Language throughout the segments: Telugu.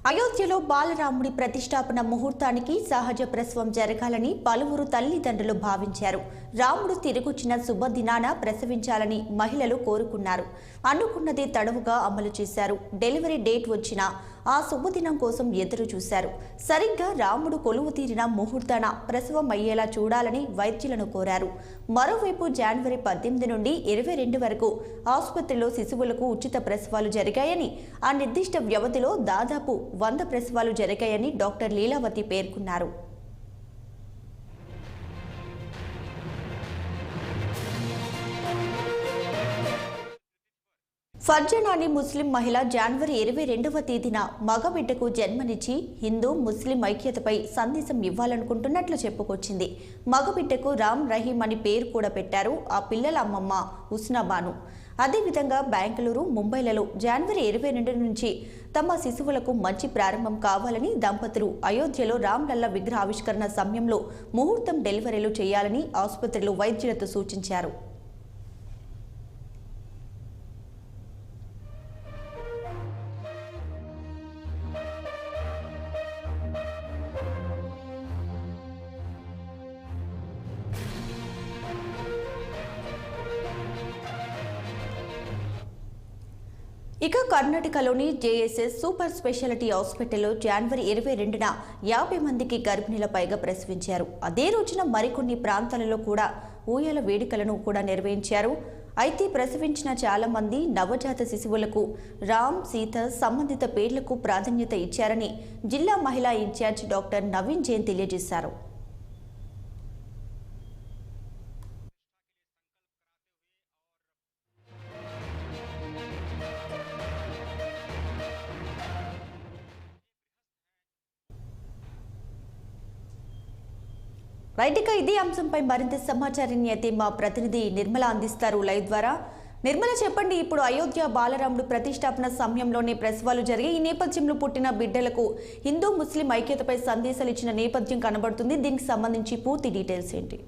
అయోధ్యలో బాలరాముడి ప్రతిష్టాపన ముహూర్తానికి సహజ ప్రసవం జరగాలని పలువురు తల్లిదండ్రులు భావించారు. రాముడు తిరిగొచ్చిన శుభదినాన ప్రసవించాలని మహిళలు కోరుకున్నారు. అనుకున్నదే తడవుగా అమలు చేశారు. డెలివరీ డేట్ వచ్చినా ఆ శుభదినం కోసం ఎదురు చూశారు. సరిగ్గా రాముడు కొలువు తీరిన ముహూర్తాన ప్రసవం అయ్యేలా చూడాలని వైద్యులను కోరారు. మరోవైపు జనవరి 18 నుండి 22 వరకు ఆసుపత్రిలో శిశువులకు ఉచిత ప్రసవాలు జరిగాయని, ఆ నిర్దిష్ట వ్యవధిలో దాదాపు 100 ప్రసవాలు జరిగాయని డాక్టర్ లీలావతి పేర్కొన్నారు. ఫర్జానా అనే ముస్లిం మహిళ జనవరి 22వ తేదీన మగబిడ్డకు జన్మనిచ్చి హిందూ ముస్లిం ఐక్యతపై సందేశం ఇవ్వాలనుకుంటున్నట్లు చెప్పుకొచ్చింది. మగబిడ్డకు రామ్ రహీం అని పేరు కూడా పెట్టారు ఆ పిల్లల అమ్మమ్మ ఉస్నాబాను. అదేవిధంగా బెంగళూరు, ముంబైలలో జనవరి 22 నుంచి తమ శిశువులకు మంచి ప్రారంభం కావాలని దంపతులు అయోధ్యలో రామ్లల్లా విగ్రహ ఆవిష్కరణ సమయంలో ముహూర్తం డెలివరీలు చేయాలని ఆసుపత్రిలో వైద్యులతో సూచించారు. ఇక కర్ణాటకలోని జేఎస్ఎస్ సూపర్ స్పెషాలిటీ హాస్పిటల్లో జనవరి 22న 50 మందికి గర్భిణీల పైగా ప్రసవించారు. అదే రోజున మరికొన్ని ప్రాంతాలలో కూడా ఊయల వేడుకలను కూడా నిర్వహించారు. అయితే ప్రసవించిన చాలా మంది నవజాత శిశువులకు రామ్, సీత సంబంధిత పేర్లకు ప్రాధాన్యత ఇచ్చారని జిల్లా మహిళా ఇన్ఛార్జ్ డాక్టర్ నవీన్ జైన్ తెలియజేశారు. రైట్గా ఇదే అంశంపై మరింత సమాచారాన్ని అయితే మా ప్రతినిధి నిర్మల అందిస్తారు లైవ్ ద్వారా. నిర్మల, చెప్పండి, ఇప్పుడు అయోధ్య బాలరాముడు ప్రతిష్టాపన సమయంలోనే ప్రసవాలు జరిగి ఈ నేపథ్యంలో పుట్టిన బిడ్డలకు హిందూ ముస్లిం ఐక్యతపై సందేశాలు ఇచ్చిన నేపథ్యం కనబడుతుంది. దీనికి సంబంధించి పూర్తి డీటెయిల్స్ ఏంటి?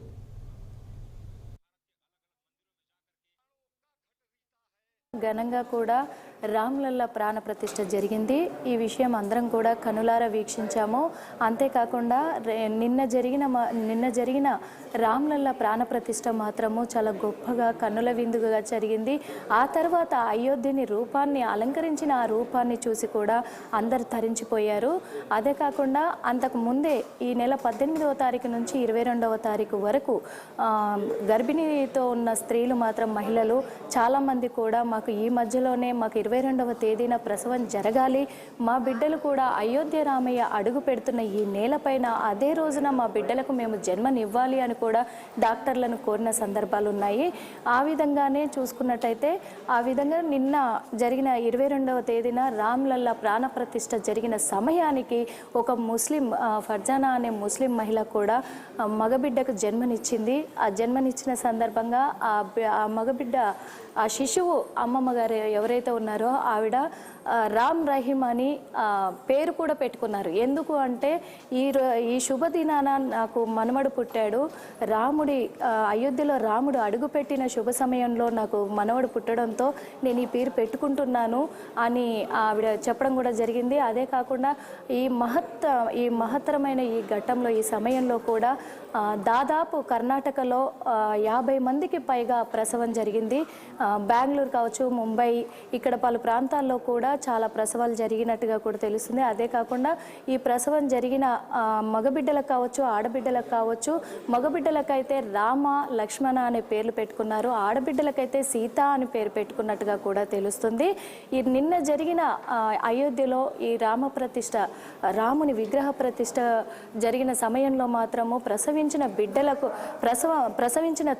ఘనంగా కూడా రామ్లల్లా ప్రాణ ప్రతిష్ఠ జరిగింది. ఈ విషయం అందరం కూడా కనులారా వీక్షించాము. అంతేకాకుండా నిన్న జరిగిన రామ్లల్లా ప్రాణ ప్రతిష్ఠ మాత్రము చాలా గొప్పగా కన్నుల విందుగా జరిగింది. ఆ తర్వాత అయోధ్యని రూపాన్ని అలంకరించిన ఆ రూపాన్ని చూసి కూడా అందరు తరించిపోయారు. అదే కాకుండా అంతకు ముందే ఈ నెల 18వ తారీఖు నుంచి 22వ తారీఖు వరకు గర్భిణీతో ఉన్న స్త్రీలు మాత్రం మహిళలు చాలామంది కూడా మాకు ఈ మధ్యలోనే మాకు 22వ తేదీన ప్రసవం జరగాలి, మా బిడ్డలు కూడా అయోధ్య రామయ్య అడుగు పెడుతున్న ఈ నేలపైన అదే రోజున మా బిడ్డలకు మేము జన్మనివ్వాలి అని కూడా డాక్టర్లను కోరిన సందర్భాలు ఉన్నాయి. ఆ విధంగానే చూసుకున్నట్టయితే ఆ విధంగా నిన్న జరిగిన 22వ తేదీన రామ్లల్లా ప్రాణ ప్రతిష్ఠ జరిగిన సమయానికి ఒక ముస్లిం ఫర్జానా అనే ముస్లిం మహిళ కూడా మగబిడ్డకు జన్మనిచ్చింది. ఆ జన్మనిచ్చిన సందర్భంగా ఆ మగబిడ్డ ఆ శిశువు అమ్మమ్మ గారు ఎవరైతే ఉన్నారో ఆవిడ రామ్ రహీం అని పేరు కూడా పెట్టుకున్నారు. ఎందుకు అంటే ఈ శుభదినాన నాకు మనవడు పుట్టాడు, అయోధ్యలో రాముడు అడుగుపెట్టిన శుభ సమయంలో నాకు మనవడు పుట్టడంతో నేను ఈ పేరు పెట్టుకుంటున్నాను అని ఆవిడ చెప్పడం కూడా జరిగింది. అదే కాకుండా ఈ మహత్తరమైన ఈ ఘట్టంలో ఈ సమయంలో కూడా దాదాపు కర్ణాటకలో 50 మందికి పైగా ప్రసవం జరిగింది. బెంగళూరు కావచ్చు, ముంబై, ఇక్కడ పలు ప్రాంతాల్లో కూడా చాలా ప్రసవాలు జరిగినట్టుగా కూడా తెలుస్తుంది. అదే కాకుండా ఈ ప్రసవం జరిగిన మగబిడ్డలకు కావచ్చు, ఆడబిడ్డలకు కావచ్చు, మగబిడ్డలకైతే రామ, లక్ష్మణ అనే పేర్లు పెట్టుకున్నారు, ఆడబిడ్డలకైతే సీత అని పేరు పెట్టుకున్నట్టుగా కూడా తెలుస్తుంది. ఈ నిన్న జరిగిన అయోధ్యలో ఈ రాముని విగ్రహ ప్రతిష్ఠ జరిగిన సమయంలో మాత్రము ప్రసవించిన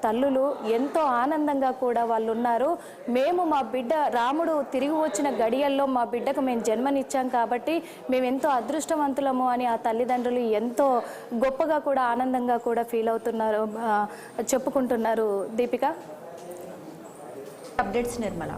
తల్లులు ఎంతో ఆనందంగా కూడా వాళ్ళు ఉన్నారు. మేము మా బిడ్డ రాముడు తిరిగి వచ్చిన గడియల్లో మా బిడ్డకు మేము జన్మనిచ్చాం కాబట్టి మేము ఎంతో అదృష్టవంతులము అని ఆ తల్లిదండ్రులు ఎంతో గొప్పగా కూడా ఆనందంగా కూడా ఫీల్ అవుతున్నారు, చెప్పుకుంటున్నారు. దీపిక, అప్డేట్స్ నిర్మల.